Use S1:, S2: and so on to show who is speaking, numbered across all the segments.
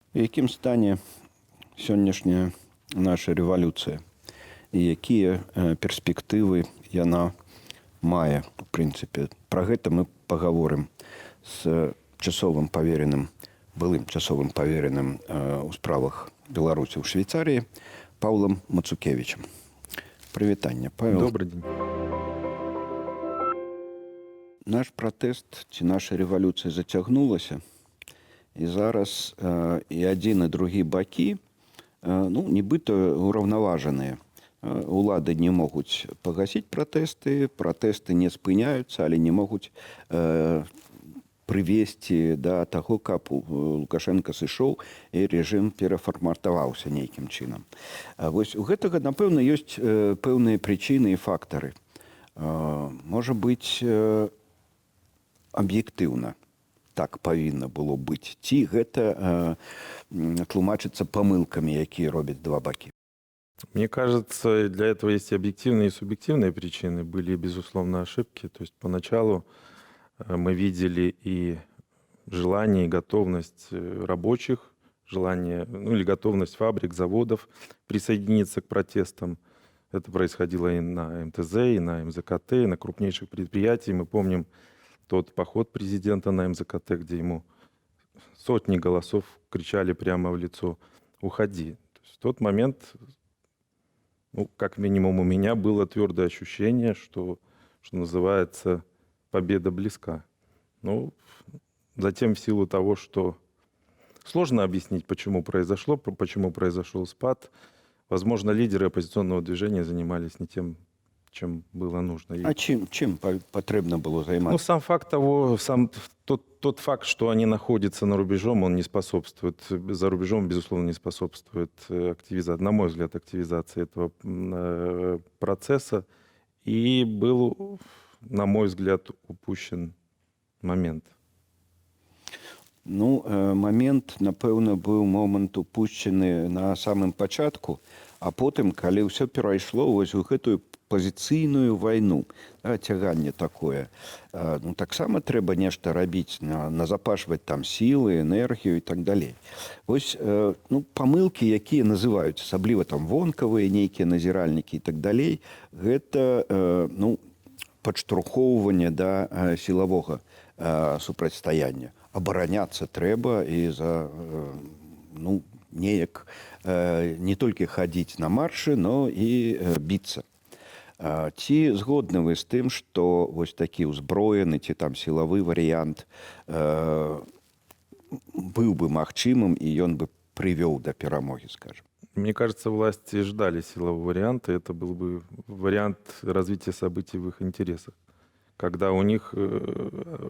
S1: У якім стане сённяшняя наша рэвалюцыя і якія перспектывы яна мае, у прынцыпе. Пра гэта мы пагаворым з былым часовым павереным у справах Беларусі ў Швейцарыі Паўлам Мацукевічам. Прывітанне, Павел.
S2: Добрый день.
S1: Наш пратэст ці наша рэвалюцыя зацягнулася, і зараз і адзін, і другі бакі нібыта ўраўнаважаныя. Улады не могуць пагасіць пратэсты не спыняюцца, але не могуць прывесці да таго, каб Лукашенко сышоў і рэжым перафарматаваўся нейкім чынам. Вось у гэтага, напэўна, ёсць пэўныя прычыны і фактары. Можа быць, аб'ектыўна так павінна было быць. Ці гэта тлумачыцца памылкамі, якія робяць два бакі?
S2: Мне кажется, для этого есть и объективные, и субъективные причины. Были, безусловно, ошибки. То есть поначалу мы видели и желание, и готовность рабочих, желание, или готовность фабрик, заводов присоединиться к протестам. Это происходило и на МТЗ, и на МЗКТ, и на крупнейших предприятиях. Мы помним тот поход президента на МЗКТ, где ему сотни голосов кричали прямо в лицо: «Уходи». То есть в тот момент, как минимум у меня было твердое ощущение, что называется, победа близка. Затем в силу того, что сложно объяснить, почему произошел спад, возможно, лидеры оппозиционного движения занимались не тем, чем было нужно.
S1: А чим потрібно було займатися?
S2: Сам факт того, тот факт, что они находятся на рубежом, он не способствует, за рубежом, безусловно, не способствует на мой взгляд, активизации этого процесса. И был, на мой взгляд, упущен момент.
S1: Момент, напэўна, быў момант упущены на самым пачатку, а потым, калі ўсё перайшло вось у гэтую пазіцыйную вайну, цяганне такое, таксама трэба нешта рабіць, назапашваць там сілы, энергію і так далей. Вось памылкі, якія называюць, асабліва там вонкавыя нейкія назіральнікі і так далей, гэта падштурхоўванне да сілавога супрацьстаяння. Абараняцца трэба і за неяк не толькі хадзіць на маршы, но і біцца. Ці згодны вы з тым, што вось такі ўзброены ці там сілавы варыянт быў бы магчымым і ён бы прывёў да перамогі, скажем?
S2: Мне кажется, власти ждали силового варианта. Это был бы вариант развития событий в их интересах, когда у них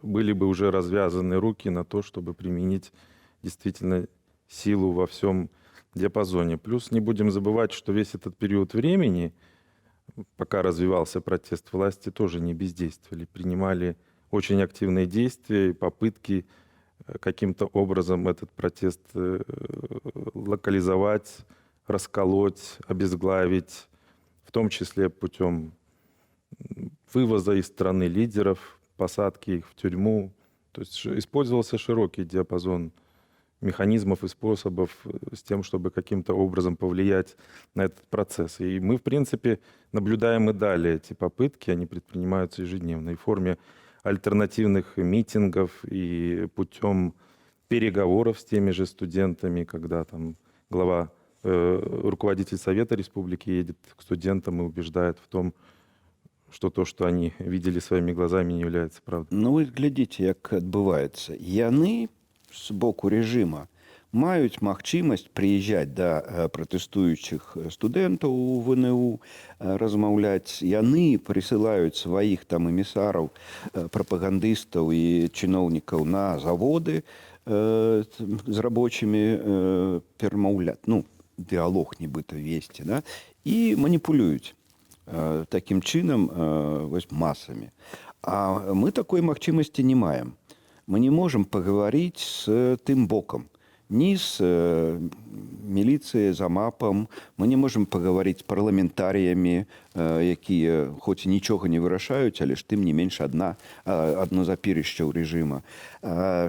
S2: были бы уже развязаны руки на то, чтобы применить действительно силу во всем диапазоне. Плюс не будем забывать, что весь этот период времени, пока развивался протест, власти тоже не бездействовали, принимали очень активные действия и попытки каким-то образом этот протест локализовать, расколоть, обезглавить, в том числе путем вывоза из страны лидеров, посадки их в тюрьму. То есть использовался широкий диапазон механизмов и способов с тем, чтобы каким-то образом повлиять на этот процесс. И мы, в принципе, наблюдаем и далее эти попытки, они предпринимаются ежедневно и в форме альтернативных митингов и путем переговоров с теми же студентами, когда там руководитель Совета Республики едет к студентам и убеждает в том, что то, что они видели своими глазами, не является правдой.
S1: Вы глядите, як адбываецца. Яны з боку рэжыма маюць магчымасць прыязджаць да пратэстуючых студэнтаў у ВНУ, размаўляць. Яны прысылаюць сваіх там эмісараў, прапагандыстаў і чыноўнікаў на заводы з рабочымі перамаўляць, дыалог нібыта весці, і маніпулююць такім чынам масамі. А мы такой магчымасці не маем. Мы не можам паговорить с тым боком, ні з міліцыяй, за мапам, мы не можам пагаварыць з парламентарыямі, якія хоць і нічога не вырашаюць, але ж тым не менш адно запірышча ў рэжыма.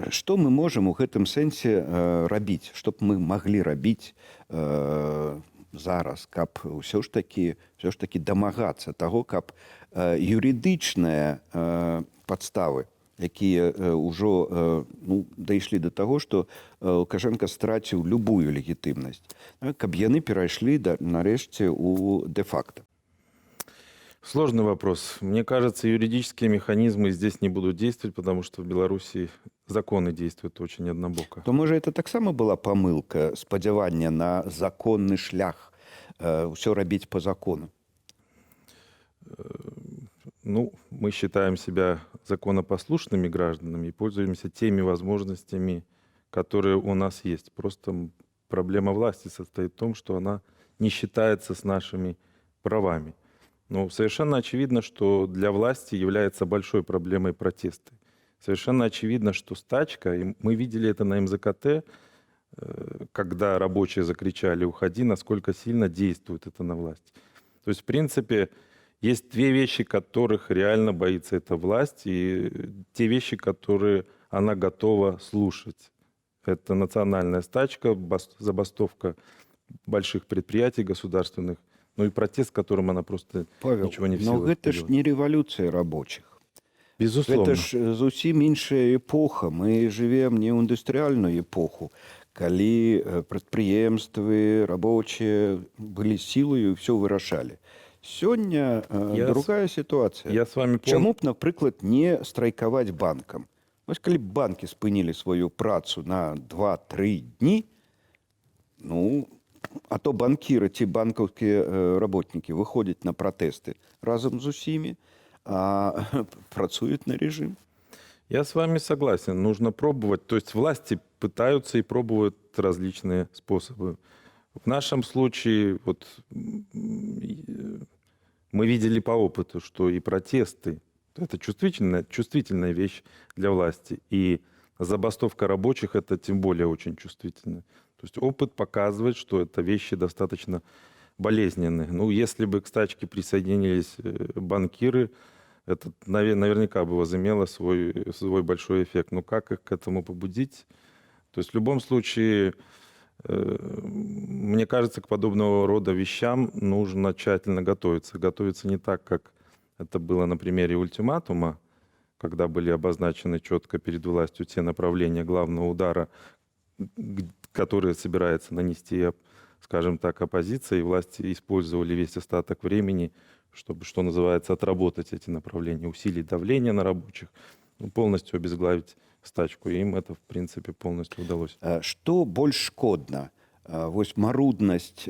S1: Што мы можам у гэтым сэнсе рабіць, што б мы маглі рабіць зараз, каб ўсё ж такі дамагацца таго, каб юрыдычныя падставы, якія ўжо дайшлі да таго, што Лукашенко страціў любую легітымнасць, каб яны перайшлі нарэшце у де-факто.
S2: Сложный вопрос. Мне кажется, юридические механизмы здесь не будут действовать, потому что в Беларуси законы действуют очень однобоко.
S1: То, можа, это таксама была памылка, спадзявання на законны шлях, ўсё рабіць по закону?
S2: Ну, мы считаем себя законопослушными гражданами и пользуемся теми возможностями, которые у нас есть. Просто проблема власти состоит в том, что она не считается с нашими правами. Но совершенно очевидно, что для власти является большой проблемой протесты. Совершенно очевидно, что стачка, и мы видели это на МЗКТ, когда рабочие закричали «Уходи», насколько сильно действует это на власть. То есть, в принципе, есть две вещи, которых реально боится эта власть, и те вещи, которые она готова слушать. Это национальная стачка, забастовка больших предприятий государственных, ну и протест, которым она просто ничего не в силах
S1: но гэта ж
S2: сделать.
S1: не рэвалюцыя рабочих.
S2: Безусловно.
S1: Гэта ж зусім іншая эпоха. Мы жывем не ў індустрыяльную эпоху, калі прадпрыемствы, рабочие былі сілаю і ўсё вырашалі. Сёння другая сітуацыя.
S2: Я с вами
S1: Чаму б, напрыклад, не страйкаваць банкам? Вось калі б банкі спынілі сваю працу на 2-3 дні, а то банкіры ці банкаўскія работнікі выходзяць на пратэсты разам з усімі, а працуюць на режим.
S2: Я с вами согласен. Нужно пробовать. То есть власти пытаются и пробуют различные способы. В нашем случае вот, мы видели по опыту, что и протесты – это чувствительная вещь для власти. И забастовка рабочих – это тем более очень чувствительно. То есть опыт показывает, что это вещи достаточно болезненные. Ну, если бы к стачке присоединились банкиры, это наверняка бы возымело свой большой эффект. Но как их к этому побудить? То есть в любом случае, мне кажется, к подобного рода вещам нужно тщательно готовиться. Готовиться не так, как это было на примере ультиматума, когда были обозначены четко перед властью те направления главного удара, которые собирается нанести, скажем так, оппозиция, и власти использовали весь остаток времени, чтобы, что называется, отработать эти направления, усилить давление на рабочих, полностью обезглавить стачку. И им это, в принципе, полностью удалось.
S1: Што больш шкодна? Вось маруднасць,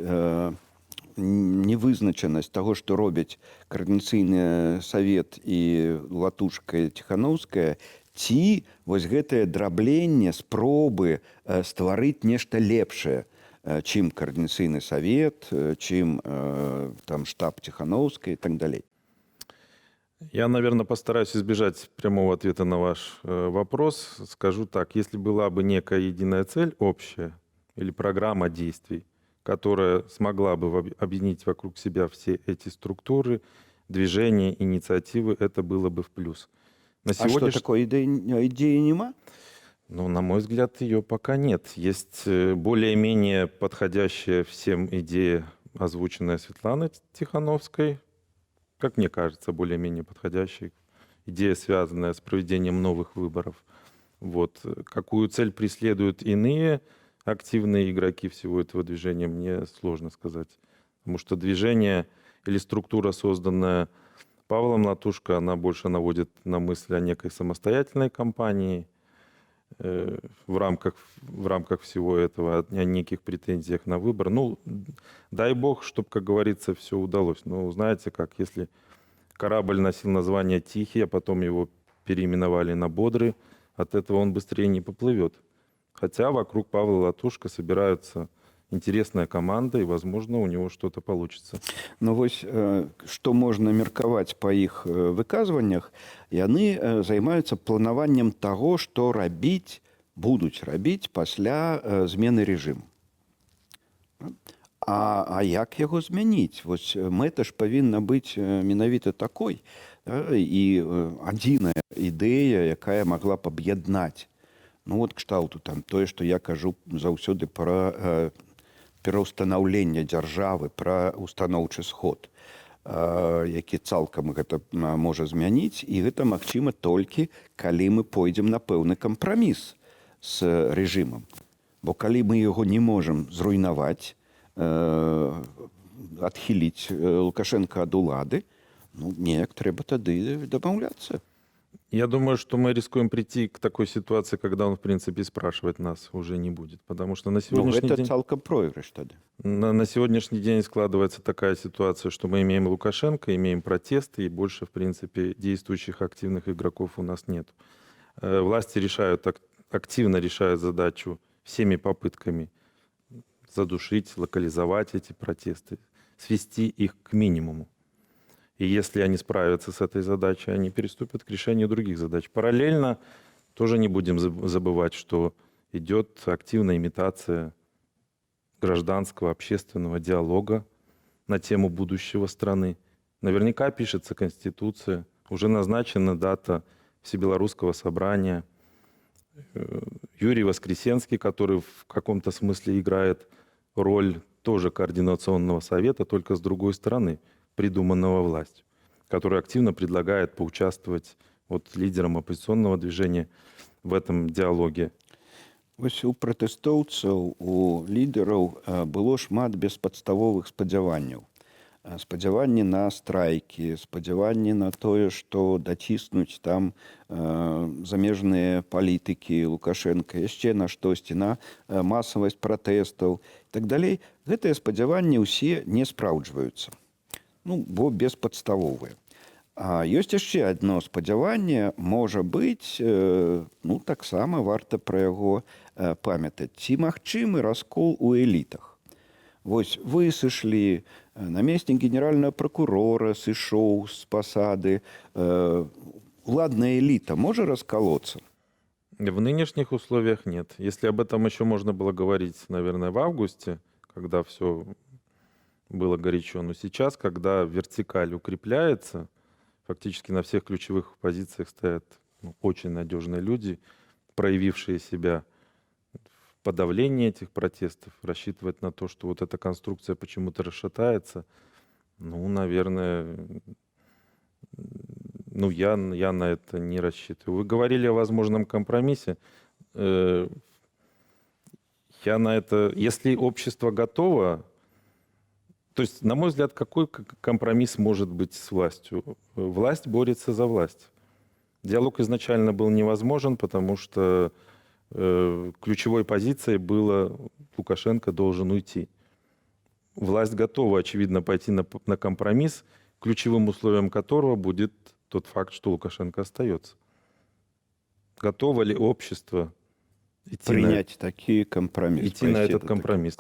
S1: невызначанасць таго, што робяць Координацыйны савет і Латушка Ціхановская, ці вось гэтае драбленне спробы стварыць нешта лепшае, чым Координацыйны савет, чым там штаб Тихановской и так далее?
S2: Я, наверное, постараюсь избежать прямого ответа на ваш вопрос. Скажу так, если была бы некая единая цель общая или программа действий, которая смогла бы объединить вокруг себя все эти структуры, движения, инициативы, это было бы в плюс. На
S1: сегодня... А что такое, идеи нема?
S2: Ну, на мой взгляд, ее пока нет. Есть более-менее подходящая всем идея, озвученная Светланой Тихановской, как мне кажется, более-менее подходящая идея, связанная с проведением новых выборов. Вот. Какую цель преследуют иные активные игроки всего этого движения, мне сложно сказать. Потому что движение или структура, созданная Павлом Латушко, она больше наводит на мысль о некой самостоятельной кампании, в рамках всего этого, о неких претензиях на выбор. Ну, дай бог, чтобы, как говорится, все удалось. Но знаете как, если корабль носил название «Тихий», а потом его переименовали на «Бодрый», от этого он быстрее не поплывет. Хотя вокруг Павла Латушко собираются интересная команда, и, возможно, у него что-то получится.
S1: Ну, вось, што можна меркаваць па іх выказваннях, яны займаюцца планаваннем таго, што будуць рабіць пасля змены рэжыму. А як яго змяніць? Вось мэта ж павінна быць менавіта такой, і адзіная ідэя, якая магла б аб'яднаць. Ну вот кшталту там тое, што я кажу заўсёды пра пераўстанаўленне дзяржавы, пра устаноўчы сход, які цалкам гэта можа змяніць, і гэта магчыма толькі, калі мы пойдзем на пэўны кампраміс з рэжымам. Бо калі мы яго не можам зруйнаваць, адхіліць Лукашенко ад улады, ну, неяк трэба тады дамаўляцца.
S2: Я думаю, что мы рискуем прийти к такой ситуации, когда он, в принципе, спрашивать нас уже не будет. Потому что на сегодняшний
S1: это
S2: день...
S1: цалкам проигрыш тогда.
S2: На сегодняшний день складывается такая ситуация, что мы имеем Лукашенко, имеем протесты, и больше, в принципе, действующих активных игроков у нас нет. Власти активно решают задачу всеми попытками задушить, локализовать эти протесты, свести их к минимуму. И если они справятся с этой задачей, они переступят к решению других задач. Параллельно тоже не будем забывать, что идет активная имитация гражданского, общественного диалога на тему будущего страны. Наверняка пишется Конституция, уже назначена дата Всебелорусского собрания. Юрий Воскресенский, который в каком-то смысле играет роль тоже координационного совета, только с другой стороны, придуманного властью, который активно предлагает поучаствовать лидерам оппозиционного движения в этом диалоге.
S1: Вось у пратэстоўцаў, у лідараў было шмат беспадставовых спадзяванняў. Спадзяванні на страйкі, спадзяванні на тое, што даціснуць там замежныя палітыкі Лукашенка, яшчэ на штосьці, на масавасць пратэстаў і так далей. Гэтыя спадзяванні ўсе не спраўджваюцца. Ну, бо беспадставовыя. А ёсць яшчэ адно спадзяванне, можа быць, ну, таксама варта пра яго памятаць. Ці магчымы раскол у элітах? Вось вы сышлі, намеснік генеральнага прокурора сышоў з пасады. Уладная эліта можа расколоться?
S2: В нынешних условиях нет. Если об этом еще можно было говорить, наверное, в августе, когда все было горячо. Но сейчас, когда вертикаль укрепляется, фактически на всех ключевых позициях стоят очень надежные люди, проявившие себя в подавлении этих протестов, рассчитывать на то, что вот эта конструкция почему-то расшатается, ну, наверное, я на это не рассчитываю. Вы говорили о возможном компромиссе. Я на это... Если общество готово... То есть, на мой взгляд, какой компромисс может быть с властью? Власть борется за власть. Диалог изначально был невозможен, потому что ключевой позицией было Лукашенко должен уйти. Власть готова, очевидно, пойти на компромисс, ключевым условием которого будет тот факт, что Лукашенко остается. Готово ли общество
S1: принять такие компромиссы?
S2: Идти на этот компромисс.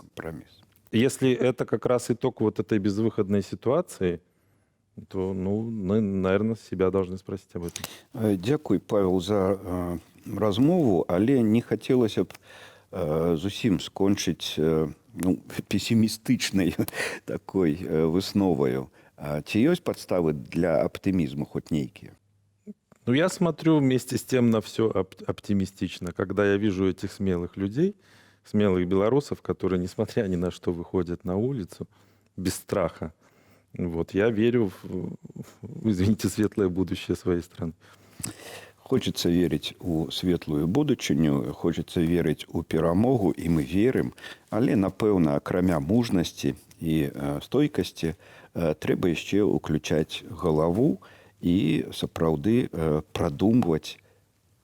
S2: Если это как раз итог вот этой безвыходной ситуации, то, мы, наверное, себя должны спросить об этом.
S1: Дякую, Павел, за размову, але не хацелася б зусім скончыць пессимистичной такой высновою. Ці ёсць подставы для оптимизма хоть нейкие?
S2: Я смотрю вместе с тем на все оптимистично. Когда я вижу этих смелых людей, смелых белорусов, которые, несмотря ни на что, выходят на улицу без страха, я верю в, извините, светлое будущее своей страны.
S1: Хочется верить у светлую будучыню, хочется верить у перамогу, і мы верым, але, напэўна, акрамя мужнасці і стойкасці, трэба яшчэ уключаць галаву і сапраўды прадумваць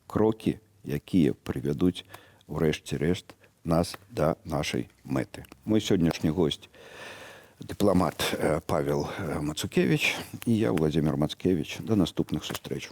S1: крокі, якія прывядуць урэшце-рэшт нас до нашай мэты. Мой сённяшні гость дыпламат Павел Мацукевич і я, Владимир Мацкевич. До наступных сустрэчаў.